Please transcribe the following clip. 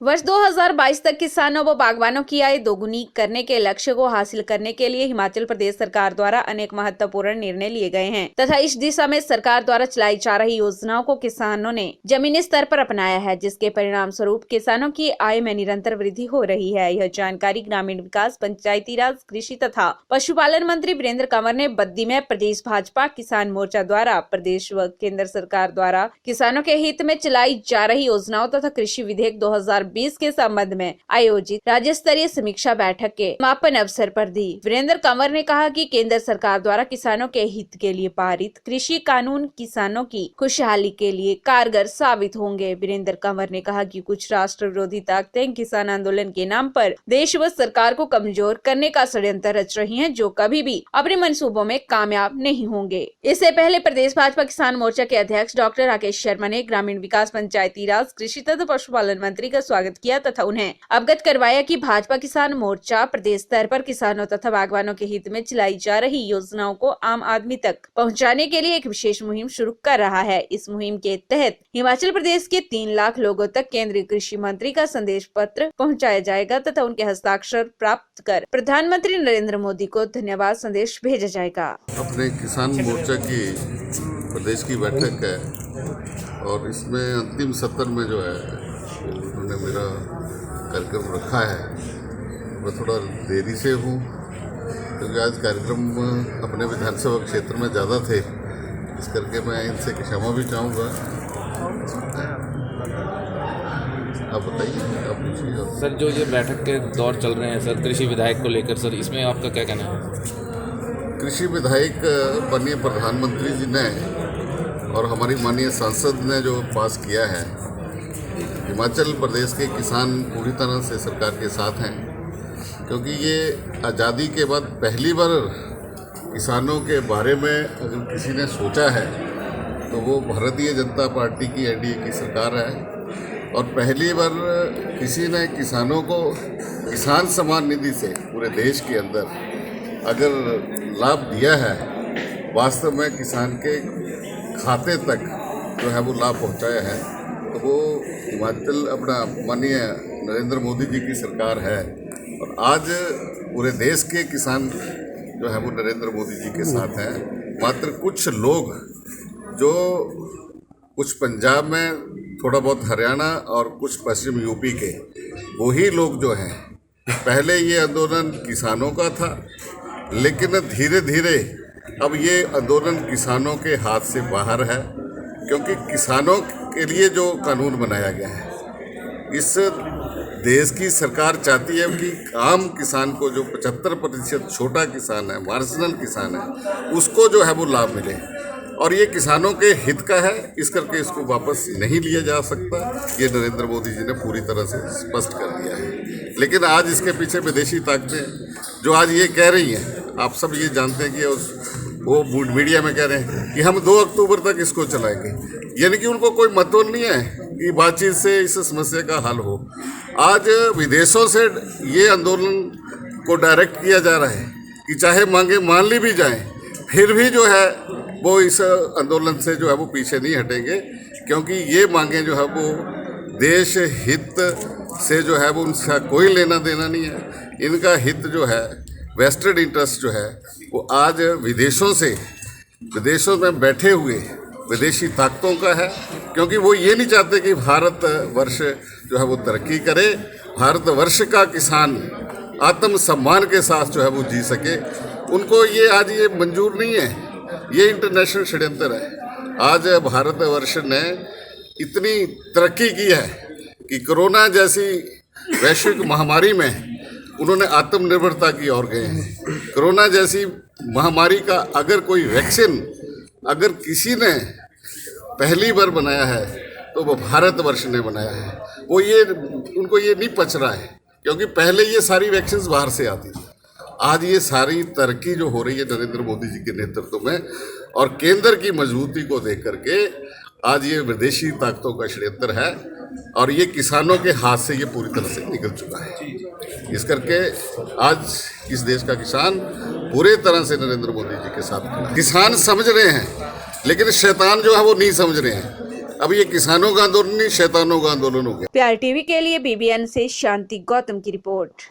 वर्ष 2022 तक किसानों व बागवानों की आय दोगुनी करने के लक्ष्य को हासिल करने के लिए हिमाचल प्रदेश सरकार द्वारा अनेक महत्वपूर्ण निर्णय लिए गए हैं तथा इस दिशा में सरकार द्वारा चलाई जा रही योजनाओं को किसानों ने जमीनी स्तर पर अपनाया है, जिसके परिणाम स्वरूप किसानों की आय में निरंतर वृद्धि हो रही है। यह जानकारी ग्रामीण विकास, पंचायती राज, कृषि तथा पशुपालन मंत्री वीरेंद्र कंवर ने बद्दी में प्रदेश भाजपा किसान मोर्चा द्वारा प्रदेश व केंद्र सरकार द्वारा किसानों के हित में चलाई जा रही योजनाओं तथा कृषि विधेयक 2020 के संबंध में आयोजित राज्य स्तरीय समीक्षा बैठक के समापन अवसर पर दी। वीरेंद्र कंवर ने कहा कि केंद्र सरकार द्वारा किसानों के हित के लिए पारित कृषि कानून किसानों की खुशहाली के लिए कारगर साबित होंगे। वीरेंद्र कंवर ने कहा कि कुछ राष्ट्र विरोधी ताकतें किसान आंदोलन के नाम पर देश व सरकार को कमजोर करने का षड्यंत्र रच रही हैं, जो कभी भी अपने मंसूबों में कामयाब नहीं होंगे। इससे पहले प्रदेश भाजपा किसान मोर्चा के अध्यक्ष डॉक्टर राकेश शर्मा ने ग्रामीण विकास, पंचायती राज, कृषि तथा पशुपालन मंत्री का स्वागत किया तथा उन्हें अवगत करवाया कि भाजपा किसान मोर्चा प्रदेश स्तर पर किसानों तथा बागवानों के हित में चलाई जा रही योजनाओं को आम आदमी तक पहुंचाने के लिए एक विशेष मुहिम शुरू कर रहा है। इस मुहिम के तहत हिमाचल प्रदेश के 3 लाख लोगों तक केंद्रीय कृषि मंत्री का संदेश पत्र पहुंचाया जाएगा तथा उनके हस्ताक्षर प्राप्त कर प्रधानमंत्री नरेंद्र मोदी को धन्यवाद संदेश भेजा जाएगा। अपने किसान मोर्चा की प्रदेश की बैठक है और इसमें अंतिम सत्र में जो है उन्होंने मेरा कार्यक्रम रखा है। मैं थोड़ा देरी से हूँ क्योंकि आज कार्यक्रम अपने विधानसभा क्षेत्र में ज़्यादा थे, इस करके मैं इनसे क्षमा भी चाहूँगा। आप बताइए, आप पूछिए। सर, जो ये बैठक के दौर चल रहे हैं सर कृषि विधेयक को लेकर, सर इसमें आपका क्या कहना है? कृषि विधेयक माननीय प्रधानमंत्री जी ने और हमारी माननीय सांसद ने जो पास किया है, हिमाचल प्रदेश के किसान पूरी तरह से सरकार के साथ हैं, क्योंकि ये आज़ादी के बाद पहली बार किसानों के बारे में अगर किसी ने सोचा है तो वो भारतीय जनता पार्टी की एनडीए की सरकार है। और पहली बार किसी ने किसानों को किसान सम्मान निधि से पूरे देश के अंदर अगर लाभ दिया है, वास्तव में किसान के खाते तक जो है वो लाभ पहुंचाया है, तो वो हिमाचल अपना माननीय नरेंद्र मोदी जी की सरकार है। और आज पूरे देश के किसान जो है वो नरेंद्र मोदी जी के साथ हैं। मात्र कुछ लोग जो कुछ पंजाब में, थोड़ा बहुत हरियाणा और कुछ पश्चिम यूपी के, वही लोग जो हैं, पहले ये आंदोलन किसानों का था, लेकिन धीरे धीरे अब ये आंदोलन किसानों के हाथ से बाहर है, क्योंकि किसानों के लिए जो कानून बनाया गया है, इस देश की सरकार चाहती है कि आम किसान को, जो 75% छोटा किसान है, मार्जिनल किसान है, उसको जो है वो लाभ मिले। और ये किसानों के हित का है, इस करके इसको वापस नहीं लिया जा सकता। ये नरेंद्र मोदी जी ने पूरी तरह से स्पष्ट कर दिया है। लेकिन आज इसके पीछे विदेशी ताकतें जो आज ये कह रही हैं, आप सब ये जानते हैं कि वो मीडिया में कह रहे हैं कि हम 2 अक्टूबर तक इसको चलाएंगे, यानी कि उनको कोई मतलब नहीं है कि बातचीत से इस समस्या का हल हो। आज विदेशों से ये आंदोलन को डायरेक्ट किया जा रहा है कि चाहे मांगे मान ली भी जाएं, फिर भी जो है वो इस आंदोलन से जो है वो पीछे नहीं हटेंगे, क्योंकि ये मांगे जो है वो देश हित से जो है वो उनका कोई लेना देना नहीं है। इनका हित जो है, वेस्टेड इंटरेस्ट जो है, वो आज विदेशों में बैठे हुए विदेशी ताकतों का है, क्योंकि वो ये नहीं चाहते कि भारतवर्ष जो है वो तरक्की करे, भारतवर्ष का किसान आत्म सम्मान के साथ जो है वो जी सके। उनको ये आज ये मंजूर नहीं है, ये इंटरनेशनल षड्यंत्र है। आज भारतवर्ष ने इतनी तरक्की की है कि कोरोना जैसी वैश्विक महामारी में उन्होंने आत्मनिर्भरता की ओर गए हैं। कोरोना जैसी महामारी का अगर कोई वैक्सीन अगर किसी ने पहली बार बनाया है तो वो भारतवर्ष ने बनाया है। वो ये उनको ये नहीं पच रहा है, क्योंकि पहले ये सारी वैक्सीन बाहर से आती थी। आज ये सारी तरक्की जो हो रही है नरेंद्र मोदी जी के नेतृत्व में और केंद्र की मजबूती को देख करके, आज ये विदेशी ताकतों का षड्यंत्र है और ये किसानों के हाथ से ये पूरी तरह से निकल चुका है। इस करके आज इस देश का किसान पूरे तरह से नरेंद्र मोदी जी के साथ खड़ा है। किसान समझ रहे हैं, लेकिन शैतान जो है वो नहीं समझ रहे हैं। अब ये किसानों का आंदोलन नहीं, शैतानों का आंदोलन हो गया। प्यार टीवी के लिए बीबीएन से शांति गौतम की रिपोर्ट।